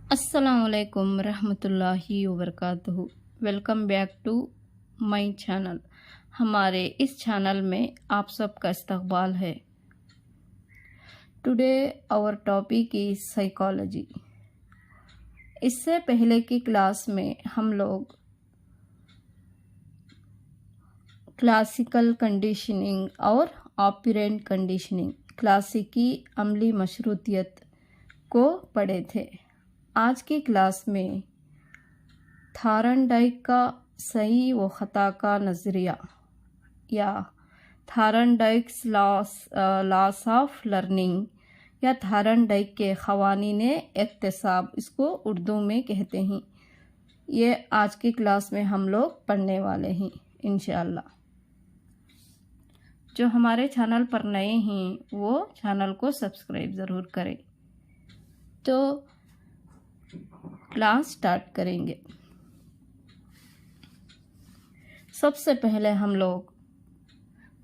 अस्सलामुअलैकुम रहमतुल्लाहि वबरकातुहू। Welcome back to my channel. हमारे इस चैनल में आप सबका इस्तकबाल है। Today our topic is psychology. इससे पहले की क्लास में हम लोग क्लासिकल कंडीशनिंग और ऑपरेंट कंडीशनिंग, क्लासिकी अमली मशरूतियत को पढ़े थे। आज की क्लास में थारनडाइक का सही व ख़ता का नज़रिया या थारनडाइक्स लॉस ऑफ लर्निंग या थारनडाइक के ख़वानीने इक्तिसाब, इसको उर्दू में कहते हैं, ये आज की क्लास में हम लोग पढ़ने वाले हैं इंशाअल्लाह। जो हमारे चैनल पर नए हैं वो चैनल को सब्सक्राइब ज़रूर करें। तो क्लास स्टार्ट करेंगे। सबसे पहले हम लोग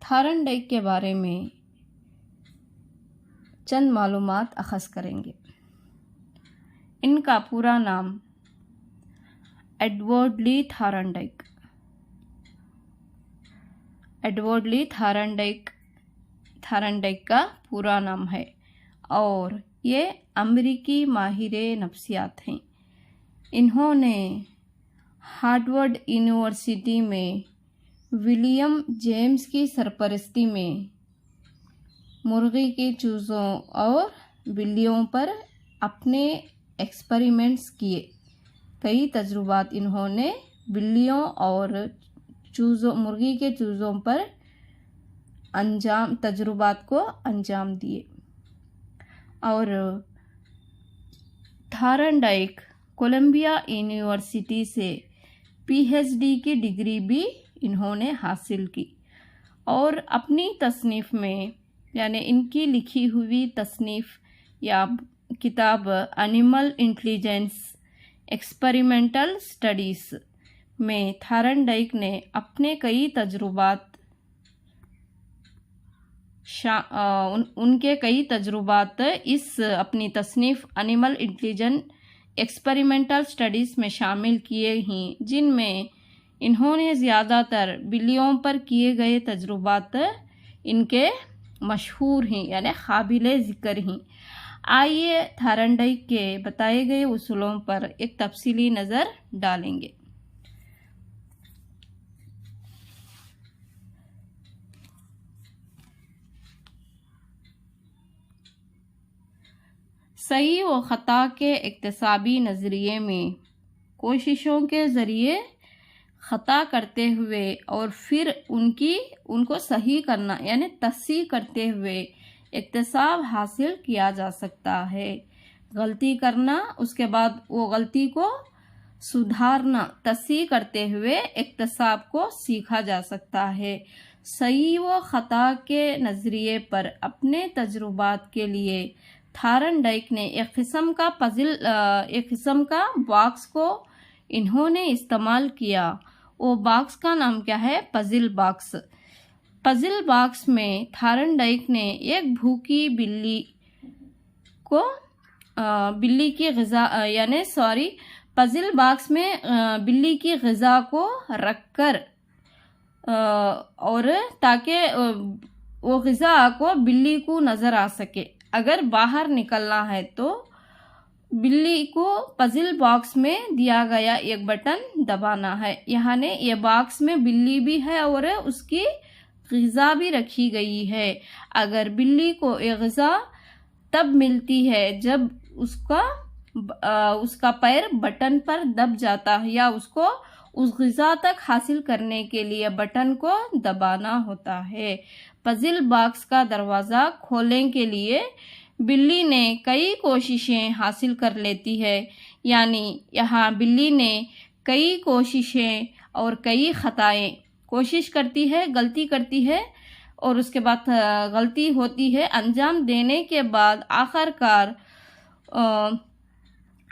थारनडाइक के बारे में चंद मालूमात अख़ज़ करेंगे। इनका पूरा नाम एडवर्ड ली थारनडाइक का पूरा नाम है और ये अमेरिकी माहिरे नफ्सियात हैं। इन्होंने हार्वर्ड यूनिवर्सिटी में विलियम जेम्स की सरपरस्ती में मुर्गी के चूज़ों और बिल्लियों पर अपने एक्सपेरिमेंट्स किए। कई तजुर्बात इन्होंने बिल्लियों और मुर्गी के चूज़ों पर तजुर्बात को अंजाम दिए। और थारनडाइक कोलंबिया यूनिवर्सिटी से पीएचडी की डिग्री भी इन्होंने हासिल की और अपनी तसनीफ़ में, यानी इनकी लिखी हुई तसनीफ़ या किताब एनिमल इंटेलिजेंस एक्सपेरिमेंटल स्टडीज़ में थारनडाइक ने अपने कई तजुर्बात उनके कई तजुर्बात इस अपनी तसनीफ़ एनिमल इंटेलिजेंस एक्सपेरिमेंटल स्टडीज़ में शामिल किए हैं, जिनमें इन्होंने ज़्यादातर बिल्लियों पर किए गए तजुर्बात इनके मशहूर हैं, यानी काबिले ज़िक्र हैं। आइए थारनडाइक के बताए गए उसूलों पर एक तफसीली नज़र डालेंगे। सही व ख़ता के इक्तिसाबी नज़रिए में कोशिशों के ज़रिए ख़ता करते हुए और फिर उनको सही करना, यानी तस्सीह करते हुए इक्तिसाब हासिल किया जा सकता है। गलती करना, उसके बाद वो गलती को सुधारना, तस्सीह करते हुए इक्तिसाब को सीखा जा सकता है। सही व ख़ता के नज़रिए पर अपने तजुर्बात के लिए थारनडाइक ने एक किस्म का बॉक्स को इन्होंने इस्तेमाल किया। वो बॉक्स का नाम क्या है? Puzzle box. पज़ल बॉक्स में थारनडाइक ने एक भूखी पज़ल बॉक्स में बिल्ली की ग़िज़ा को रखकर और ताकि वो ग़िज़ा को बिल्ली को नज़र आ सके। अगर बाहर निकलना है तो बिल्ली को पज़ल बॉक्स में दिया गया एक बटन दबाना है। यहाँ ने ये बॉक्स में बिल्ली भी है और उसकी ग़िज़ा भी रखी गई है। अगर बिल्ली को एक ग़िज़ा तब मिलती है जब उसका पैर बटन पर दब जाता है या उसको उस ग़िज़ा तक हासिल करने के लिए बटन को दबाना होता है। पज़ल बॉक्स का दरवाज़ा खोलने के लिए बिल्ली ने कई कोशिशें हासिल कर लेती है, यानी यहाँ बिल्ली ने कई कोशिशें और कई ख़ताएँ कोशिश करती है, गलती करती है और उसके बाद गलती होती है, अंजाम देने के बाद आखिरकार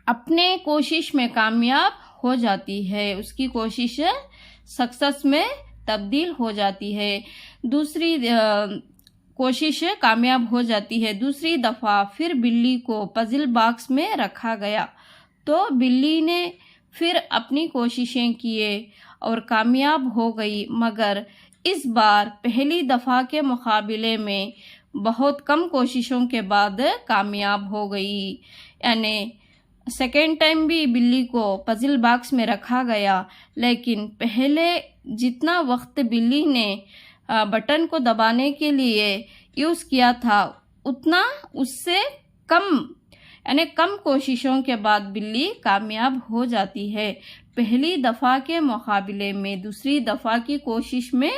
अपने कोशिश में कामयाब हो जाती है, उसकी कोशिश सक्सेस में तब्दील हो जाती है। दूसरी कोशिश कामयाब हो जाती है। दूसरी दफ़ा फिर बिल्ली को पजल बॉक्स में रखा गया तो बिल्ली ने फिर अपनी कोशिशें किए और कामयाब हो गई, मगर इस बार पहली दफ़ा के मुकाबले में बहुत कम कोशिशों के बाद कामयाब हो गई। यानी सेकेंड टाइम भी बिल्ली को पजल बॉक्स में रखा गया, लेकिन पहले जितना वक्त बिल्ली ने बटन को दबाने के लिए यूज़ किया था उतना उससे कम यानी कम कोशिशों के बाद बिल्ली कामयाब हो जाती है। पहली दफ़ा के मुकाबले में दूसरी दफ़ा की कोशिश में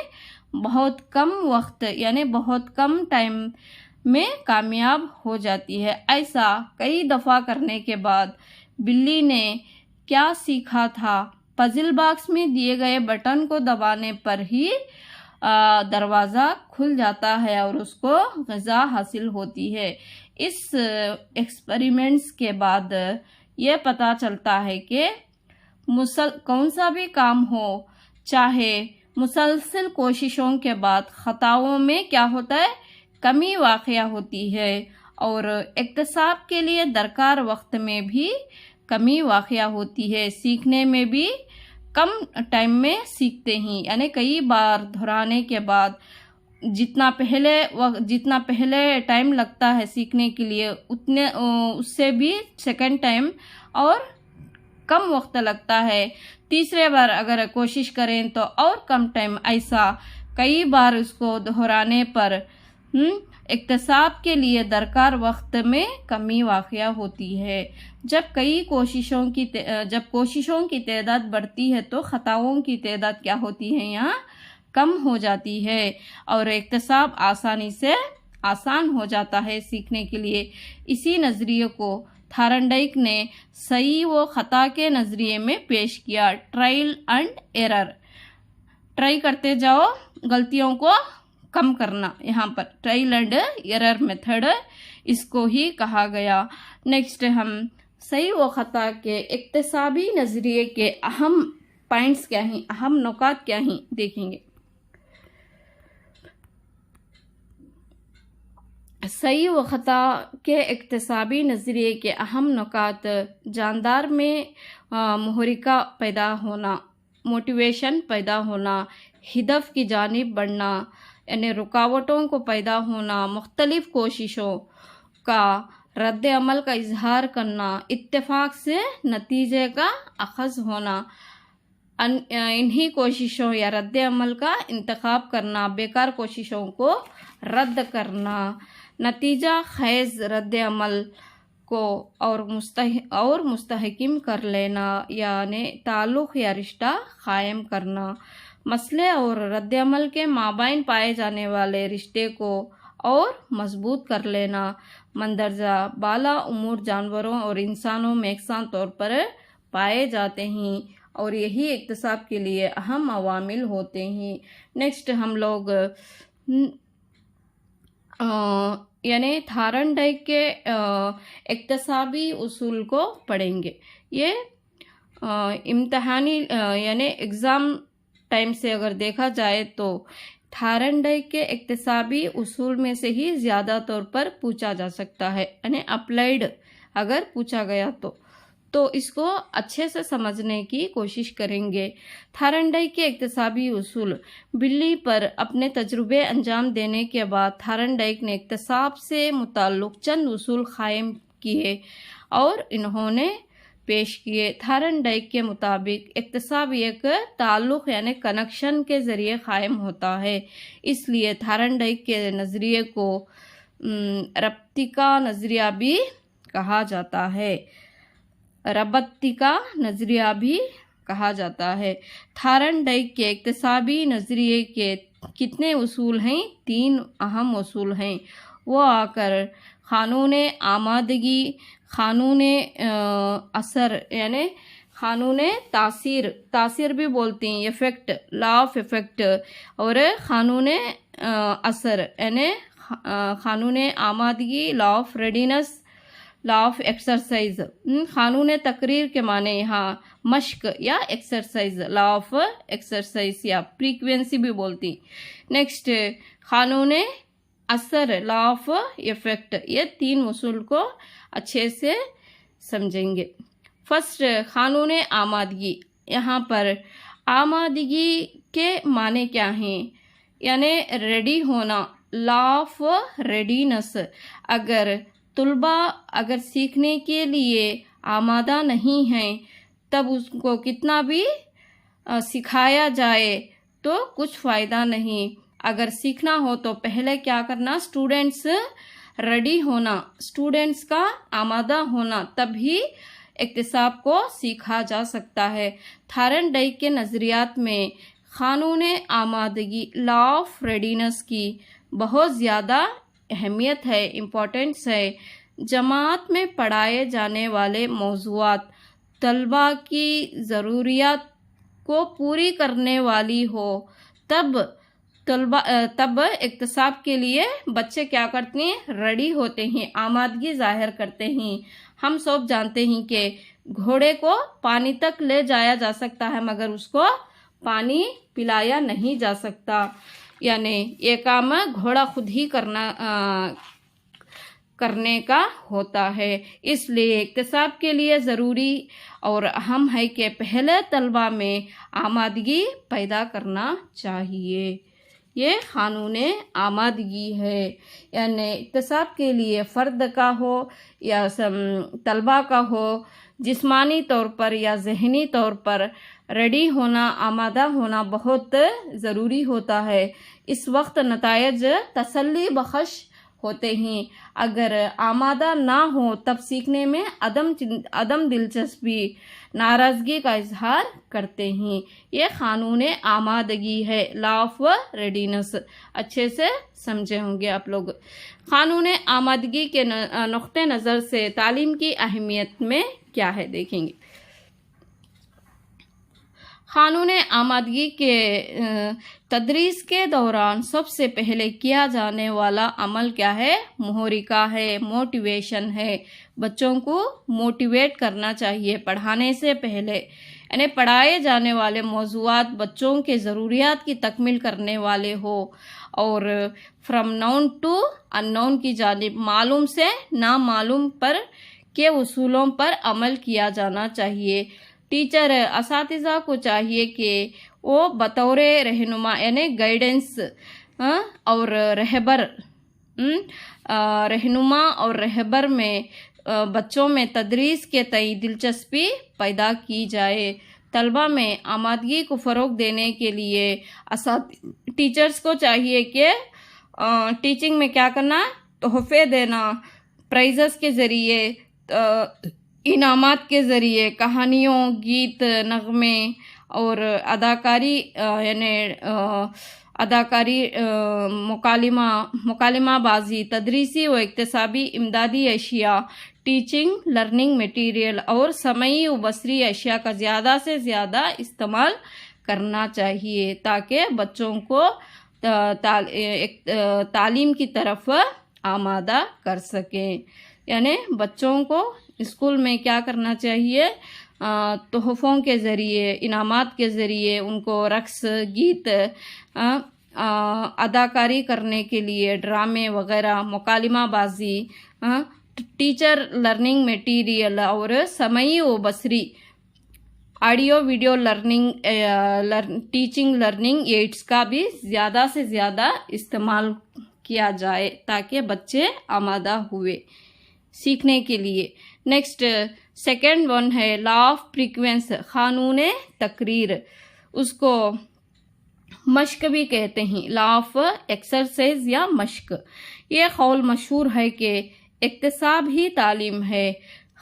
बहुत कम वक्त यानी बहुत कम टाइम में कामयाब हो जाती है। ऐसा कई दफ़ा करने के बाद बिल्ली ने क्या सीखा था? पजल बॉक्स में दिए गए बटन को दबाने पर ही दरवाज़ा खुल जाता है और उसको ग़िज़ा हासिल होती है। इस एक्सपेरिमेंट्स के बाद ये पता चलता है कि कौन सा भी काम हो, चाहे मुसलसल कोशिशों के बाद ख़ताओं में क्या होता है, कमी वाक़या होती है और इक्तसाब के लिए दरकार वक्त में भी कमी वाक़या होती है। सीखने में भी कम टाइम में सीखते हैं, यानी कई बार दोहराने के बाद जितना पहले टाइम लगता है सीखने के लिए उससे भी सेकंड टाइम और कम वक्त लगता है। तीसरे बार अगर कोशिश करें तो और कम टाइम, ऐसा कई बार उसको दोहराने पर इक्तसाब के लिए दरकार वक्त में कमी वाक़या होती है। जब कोशिशों की तादाद बढ़ती है तो ख़ताओं की तादाद क्या होती है, यहाँ कम हो जाती है और इक्तसाब आसान हो जाता है सीखने के लिए। इसी नज़रिए को थारनडाइक ने सही व ख़ता के नज़रिए में पेश किया। ट्रायल एंड एरर, ट्राई करते जाओ, गलतियों को कम करना, यहाँ पर ट्रायल एंड एरर मेथड इसको ही कहा गया। नेक्स्ट हम सही व ख़ता के इक्तसाबी नज़रिए के अहम पॉइंट्स क्या हैं, अहम नुकात क्या हैं देखेंगे। सही व ख़ता के इक्तसाबी नज़रिए के अहम नुकात: जानदार में मुहरिका पैदा होना, मोटिवेशन पैदा होना, हदफ की जानिब बढ़ना यानी रुकावटों को पैदा होना, मुख्तलिफ कोशिशों का रद्द अमल का इजहार करना, इत्तेफाक से नतीजे का अखज़ होना, इन्हीं कोशिशों या रद्द अमल का इंतखाब करना, बेकार कोशिशों को रद्द करना, नतीजा खेज़ रद्द अमल को और मुस्तहकिम कर लेना यानी ताल्लुक़ या रिश्ता कायम करना, मसले और रद्द अमल के माबैन पाए जाने वाले रिश्ते को और मजबूत कर लेना, मंदरजा बाला उमूर जानवरों और इंसानों में यकसां तौर पर पाए जाते हैं और यही इक्तसाब के लिए अहम अवामिल होते हैं। नेक्स्ट हम लोग यानी थारनडाइक के इक्तसाबी उसूल को पढ़ेंगे। ये इम्तहानी यानी एग्ज़ाम टाइम से अगर देखा जाए तो थारनडाइक के इक्तसाबी उसूल में से ही ज़्यादा तौर पर पूछा जा सकता है, यानी अप्लाइड अगर पूछा गया तो इसको अच्छे से समझने की कोशिश करेंगे। थारनडाइक के इक्तसाबी उसूल: बिल्ली पर अपने तजुर्बे अंजाम देने के बाद थारनडाइक ने इक्तसाब से मुताल्लिक़ चंद उसूल कायम किए और इन्होंने पेश किए। थारनडाइक के मुताबिक इक्तसाब एक ताल्लुक़ यानी कनेक्शन के ज़रिए कायम होता है, इसलिए थारनडाइक के नज़रिए को रब्तिका नज़रिया भी कहा जाता है। थारनडाइक के इक्तसाबी नज़रिए के कितने उसूल हैं? 3 अहम उसूल हैं। वो आकर क़ानून आमादगी, क़ानून असर यानी क़ानून तासीर भी बोलते हैं, इफ़ेक्ट, लॉ ऑफ इफ़ेक्ट, और क़ानून असर यानी क़ानून आमादगी, law of readiness, law of exercise. क़ानून तकरीर के माने यहाँ मश्क या एक्सरसाइज, लॉ ऑफ एक्सरसाइज या फ्रीक्वेंसी भी बोलती। नेक्स्ट क़ानून اثر، لا آف افیکٹ، یہ 3 اصول کو اچھے سے سمجھیں گے۔ فرسٹ، قانون آمادگی۔ یہاں پر آمادگی کے معنی کیا ہیں؟ یعنی ریڈی ہونا، لا آف ریڈینس۔ اگر طلباء سیکھنے کے لیے آمادہ نہیں ہیں تب اس کو کتنا بھی سکھایا جائے تو کچھ فائدہ نہیں۔ اگر سیکھنا ہو تو پہلے کیا کرنا؟ اسٹوڈینٹس ریڈی ہونا، اسٹوڈینٹس کا آمادہ ہونا، تب ہی اکتساب کو سیکھا جا سکتا ہے۔ تھارن ڈائک کے نظریات میں قانون آمادگی، لا آف ریڈینس کی بہت زیادہ اہمیت ہے، امپورٹنس ہے۔ جماعت میں پڑھائے جانے والے موضوعات طلباء کی ضروریات کو پوری کرنے والی ہو تب اکتساب کے لیے بچے کیا کرتے ہیں؟ ریڈی ہوتے ہیں، آمادگی ظاہر کرتے ہیں۔ ہم سب جانتے ہیں کہ گھوڑے کو پانی تک لے جایا جا سکتا ہے مگر اس کو پانی پلایا نہیں جا سکتا، یعنی یہ کام گھوڑا خود ہی کرنے کا ہوتا ہے۔ اس لیے اکتساب کے لیے ضروری اور اہم ہے کہ پہلے طلباء میں آمادگی پیدا کرنا چاہیے۔ یہ قانون آمادگی ہے، یعنی اکتساب کے لیے فرد کا ہو یا طلباء کا ہو، جسمانی طور پر یا ذہنی طور پر ریڈی ہونا، آمادہ ہونا بہت ضروری ہوتا ہے۔ اس وقت نتائج تسلی بخش ہوتے ہیں۔ اگر آمادہ نہ ہو تب سیکھنے میں عدم دلچسپی، ناراضگی کا اظہار کرتے ہیں۔ یہ قانون آمادگی ہے، لا آف ریڈینس۔ اچھے سے سمجھے ہوں گے آپ لوگ۔ قانون آمادگی کے نقطہ نظر سے تعلیم کی اہمیت میں کیا ہے دیکھیں گے۔ قانون آمادگی کے تدریس کے دوران سب سے پہلے کیا جانے والا عمل کیا ہے؟ محرکہ ہے، موٹیویشن ہے۔ بچوں کو موٹیویٹ کرنا چاہیے پڑھانے سے پہلے، یعنی پڑھائے جانے والے موضوعات بچوں کے ضروریات کی تکمیل کرنے والے ہو اور فرام نون ٹو ان نون کی جانب، معلوم سے نامعلوم پر کے اصولوں پر عمل کیا جانا چاہیے۔ ٹیچر، اساتذہ کو چاہیے کہ وہ بطور رہنما یعنی گائیڈنس اور رہبر میں بچوں میں تدریس کے تئیں دلچسپی پیدا کی جائے۔ طلباء میں آمادگی کو فروغ دینے کے لیے ٹیچرز کو چاہیے کہ ٹیچنگ میں کیا کرنا؟ تحفے دینا، پرائزز کے ذریعے، انعامات کے ذریعے، کہانیوں، گیت، نغمے اور اداکاری، مکالمہ بازی، تدریسی و اکتسابی امدادی اشیاء، ٹیچنگ لرننگ میٹیریل اور سمعی و بصری اشیاء کا زیادہ سے زیادہ استعمال کرنا چاہیے تاکہ بچوں کو تعلیم کی طرف آمادہ کر سکیں۔ یعنی بچوں کو اسکول میں کیا کرنا چاہیے؟ تحفوں کے ذریعے، انعامات کے ذریعے ان کو رقص، گیت، اداکاری کرنے کے لیے ڈرامے وغیرہ، مکالمہ بازی، ٹیچر لرننگ میٹیریل اور سمعی و بصری audio video teaching learning aids کا بھی زیادہ سے زیادہ استعمال کیا جائے تاکہ بچے آمادہ ہوئے سیکھنے کے لیے۔ نیکسٹ سیکنڈ ون ہے لا آف فریکوینس، قانون تکریر۔ اس کو مشق بھی کہتے ہیں، لا آف ایکسرسائز یا مشق۔ یہ قول مشہور ہے کہ اکتساب ہی تعلیم ہے۔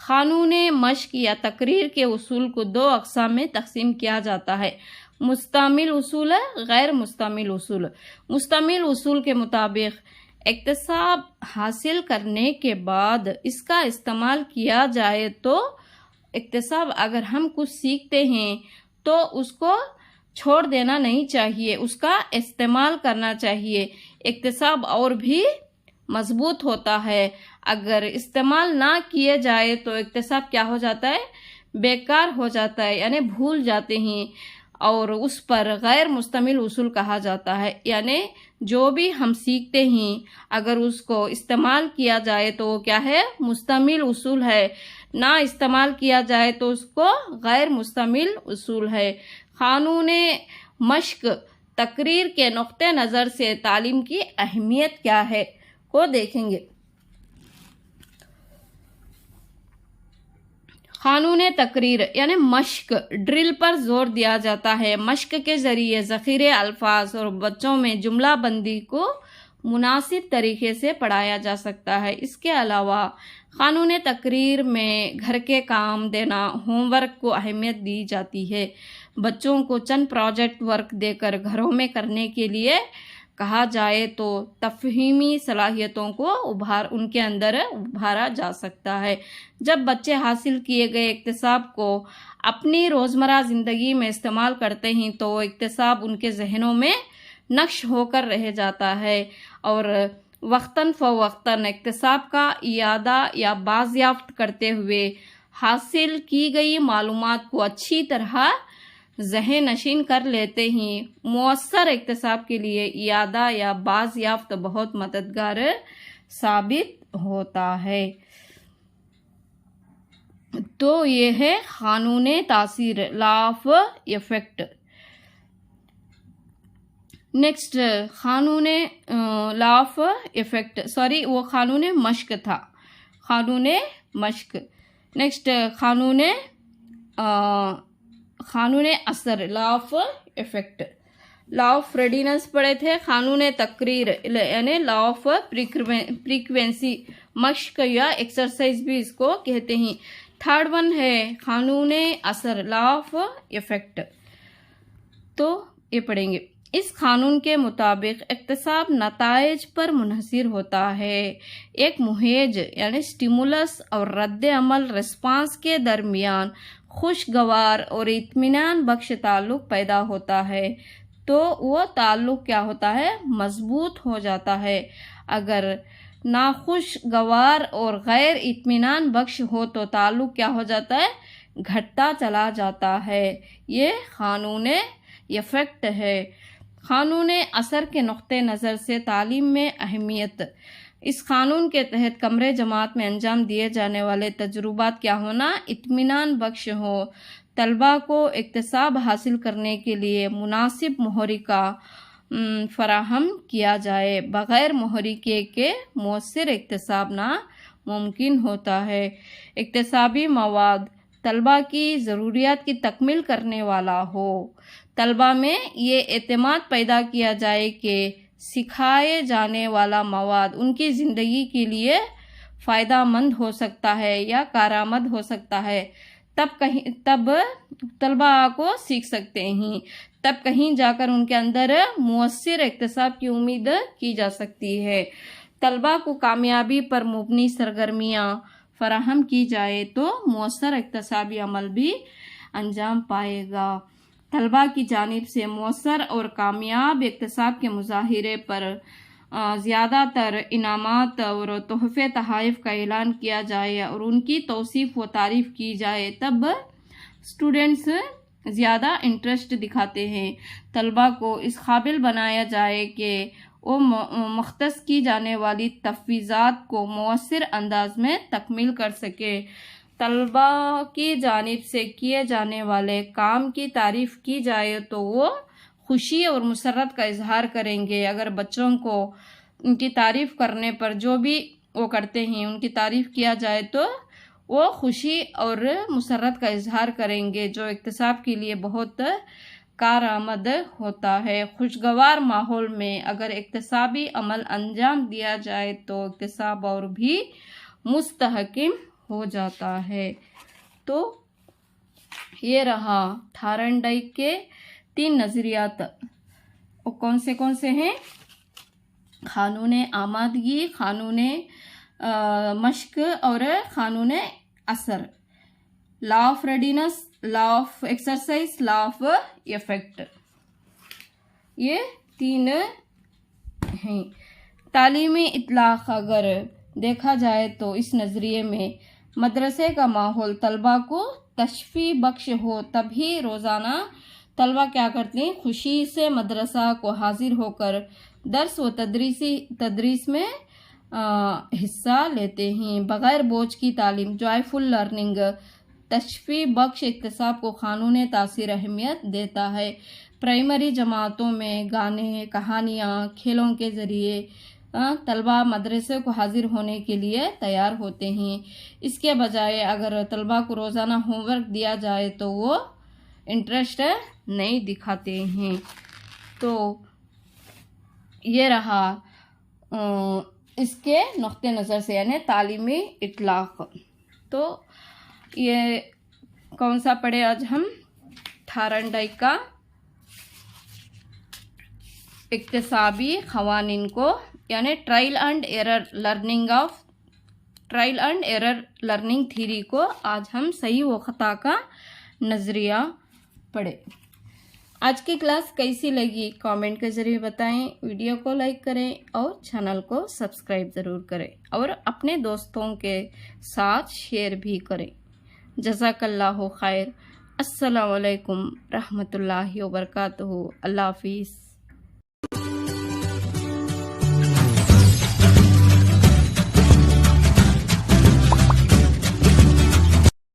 قانون مشق یا تکریر کے اصول کو 2 اقسام میں تقسیم کیا جاتا ہے: مستعمل اصول، غیر مستعمل اصول۔ مستعمل اصول کے مطابق اکتساب حاصل کرنے کے بعد اس کا استعمال کیا جائے تو اکتساب، اگر ہم کچھ سیکھتے ہیں تو اس کو چھوڑ دینا نہیں چاہیے، اس کا استعمال کرنا چاہیے۔ اکتساب اور بھی مضبوط ہوتا ہے۔ اگر استعمال نہ کیے جائے تو اکتساب کیا ہو جاتا ہے؟ بیکار ہو جاتا ہے، یعنی بھول جاتے ہیں۔ اور اس پر غیر مستمل اصول کہا جاتا ہے، یعنی جو بھی ہم سیکھتے ہیں اگر اس کو استعمال کیا جائے تو وہ کیا ہے؟ مستمل اصول ہے، نہ استعمال کیا جائے تو اس کو غیر مستمل اصول ہے۔ قانون مشق تقریر کے نقطہ نظر سے تعلیم کی اہمیت کیا ہے کو دیکھیں گے۔ قانون تقریر یعنی مشق، ڈرل پر زور دیا جاتا ہے۔ مشق کے ذریعے ذخیرے الفاظ اور بچوں میں جملہ بندی کو مناسب طریقے سے پڑھایا جا سکتا ہے۔ اس کے علاوہ قانون تقریر میں گھر کے کام دینا، ہوم ورک کو اہمیت دی جاتی ہے۔ بچوں کو چند پروجیکٹ ورک دے کر گھروں میں کرنے کے لیے کہا جائے تو تفہیمی صلاحیتوں کو ان کے اندر ابھارا جا سکتا ہے۔ جب بچے حاصل کیے گئے اکتساب کو اپنی روزمرہ زندگی میں استعمال کرتے ہیں تو وہ اکتساب ان کے ذہنوں میں نقش ہو کر رہ جاتا ہے، اور وقتاً فوقتاً اکتساب کا اعادہ یا بازیافت کرتے ہوئے حاصل کی گئی معلومات کو اچھی طرح ذہن نشین کر لیتے ہیں۔ مؤثر اکتساب کے لیے اعادہ یا بازیافت بہت مددگار ثابت ہوتا ہے۔ تو یہ ہے قانون تاثیر، لا آف ایفیکٹ۔ نیکسٹ قانون لا آف ایفیکٹ، وہ قانون مشق تھا، قانون مشق۔ نیکسٹ قانون اثر، law of effect. Law of readiness پڑھے تھے، قانون تقریر یعنی لا آف فریکوینسی، مشق یا ایکسرسائز بھی اس کو کہتے ہیں۔ تھرڈ ون ہے قانون اثر، لا آف ایفیکٹ۔ تو یہ پڑھیں گے۔ اس قانون کے مطابق اکتساب نتائج پر منحصر ہوتا ہے۔ ایک مہیج یعنی سٹیمولس اور رد عمل رسپانس کے درمیان خوشگوار اور اطمینان بخش تعلق پیدا ہوتا ہے تو وہ تعلق کیا ہوتا ہے؟ مضبوط ہو جاتا ہے۔ اگر ناخوشگوار اور غیر اطمینان بخش ہو تو تعلق کیا ہو جاتا ہے؟ گھٹتا چلا جاتا ہے۔ یہ قانون ایفیکٹ ہے۔ قانون اثر کے نقطہ نظر سے تعلیم میں اہمیت۔ اس قانون کے تحت کمرے جماعت میں انجام دیے جانے والے تجربات کیا ہونا؟ اطمینان بخش ہو۔ طلباء کو اکتساب حاصل کرنے کے لیے مناسب محرکہ فراہم کیا جائے۔ بغیر محرکے کے مؤثر اکتساب ناممکن ہوتا ہے۔ اکتسابی مواد طلباء کی ضروریات کی تکمیل کرنے والا ہو۔ طلباء میں یہ اعتماد پیدا کیا جائے کہ سکھائے جانے والا مواد ان کی زندگی کے لیے فائدہ مند ہو سکتا ہے یا کارآمد ہو سکتا ہے، تب طلباء کو سیکھ سکتے ہیں، تب کہیں جا کر ان کے اندر مؤثر اکتساب کی امید کی جا سکتی ہے۔ طلباء کو کامیابی پر مبنی سرگرمیاں فراہم کی جائے تو مؤثر اکتسابی عمل بھی انجام پائے گا۔ طلباء کی جانب سے مؤثر اور کامیاب اکتساب کے مظاہرے پر زیادہ تر انعامات اور تحفے تحائف کا اعلان کیا جائے اور ان کی توصیف و تعریف کی جائے، تب اسٹوڈنٹس زیادہ انٹرسٹ دکھاتے ہیں۔ طلباء کو اس قابل بنایا جائے کہ وہ مختص کی جانے والی تفویضات کو مؤثر انداز میں تکمیل کر سکے۔ طلباء کی جانب سے کیے جانے والے کام کی تعریف کی جائے تو وہ خوشی اور مسرت کا اظہار کریں گے۔ اگر بچوں کو ان کی تعریف کرنے پر جو بھی وہ کرتے ہیں ان کی تعریف کیا جائے تو وہ خوشی اور مسرت کا اظہار کریں گے، جو اکتساب کے لیے بہت کارآمد ہوتا ہے۔ خوشگوار ماحول میں اگر اکتسابی عمل انجام دیا جائے تو اکتساب اور بھی مستحکم ہو جاتا ہے۔ تو یہ رہا تھارنڈائک کے 3 نظریات، کون سے ہیں؟ قانون آمادگی، قانون مشق اور قانون اثر، law of readiness, law of exercise, law of effect, یہ 3 ہیں۔ تعلیمی اطلاق اگر دیکھا جائے تو اس نظریے میں مدرسے کا ماحول طلباء کو تشفیع بخش ہو، تبھی روزانہ तलबा क्या करते हैं, खुशी से मदरसा को हाजिर होकर दर्स व तदरीस में हिस्सा लेते हैं। बग़ैर बोझ की तालीम, जॉयफुल लर्निंग, तशफ़ी बख्श इक्तिसाब को क़ानूनी तासीर अहमियत देता है। प्राइमरी जमातों में गाने, कहानियाँ, खेलों के ज़रिए तलबा मदरसे को हाजिर होने के लिए तैयार होते हैं। इसके बजाय अगर तलबा को रोज़ाना होमवर्क दिया जाए तो वो इंटरेस्ट नहीं दिखाते हैं। तो ये रहा इसके नुक्ते नज़र से, यानी तालीमी इतलाक़। तो ये कौन सा पढ़े आज हम, थारनडाइक का इक्तिसाबी क़वानीन को, यानी trial and error learning theory को आज हम सही व ख़ता का नज़रिया पढ़े। आज की क्लास कैसी लगी कमेंट के ज़रिए बताएं, वीडियो को लाइक करें और चैनल को सब्सक्राइब ज़रूर करें और अपने दोस्तों के साथ शेयर भी करें। जज़ाकल्लाहु खैर। अस्सलामु अलैकुम रहमतुल्लाहि व बरकातुहू। अल्लाह हाफिज़।